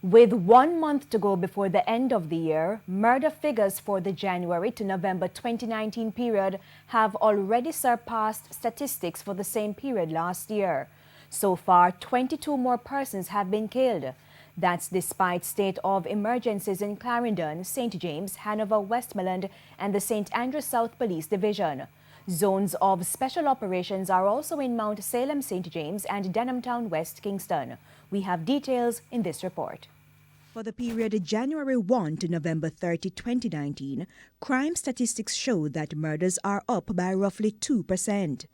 With 1 month to go before the end of the year, murder figures for the January to November 2019 period have already surpassed statistics for the same period last year. So far, 22 more persons have been killed. That's despite state of emergencies in Clarendon, St. James, Hanover, Westmoreland, and the St. Andrews South Police Division. Zones of special operations are also in Mount Salem, St. James, and Denhamtown, West Kingston. We have details in this report. For the period January 1 to November 30, 2019, crime statistics show that murders are up by roughly 2%.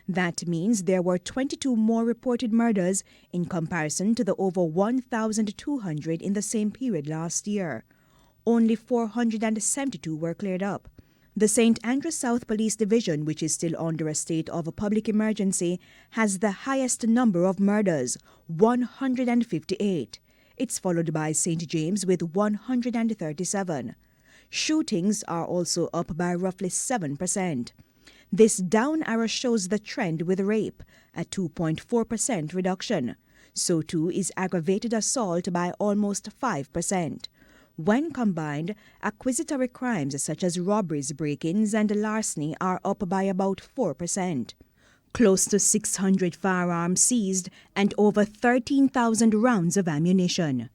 That means there were 22 more reported murders in comparison to the over 1,200 in the same period last year. Only 472 were cleared up. The St. Andrews South Police Division, which is still under a state of a public emergency, has the highest number of murders, 158. It's followed by St. James with 137. Shootings are also up by roughly 7%. This down arrow shows the trend with rape, a 2.4% reduction. So too is aggravated assault by almost 5%. When combined, accusatory crimes such as robberies, break-ins, and larceny are up by about 4%. Close to 600 firearms seized and over 13,000 rounds of ammunition.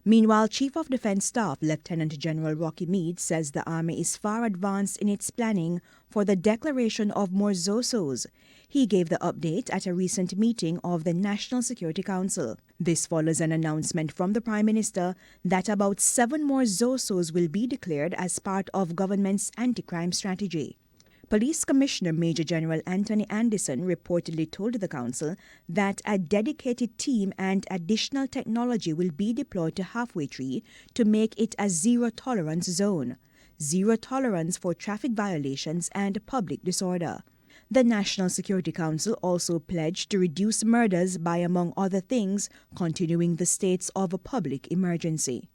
Meanwhile, Chief of Defense Staff Lieutenant General Rocky Meade says the Army is far advanced in its planning for the declaration of more ZOSOs. He gave the update at a recent meeting of the National Security Council. This follows an announcement from the Prime Minister that about 7 more ZOSOs will be declared as part of government's anti-crime strategy. Police Commissioner Major General Anthony Anderson reportedly told the Council that a dedicated team and additional technology will be deployed to Halfway Tree to make it a zero-tolerance zone. Zero tolerance for traffic violations and public disorder. The National Security Council also pledged to reduce murders by, among other things, continuing the states of a public emergency.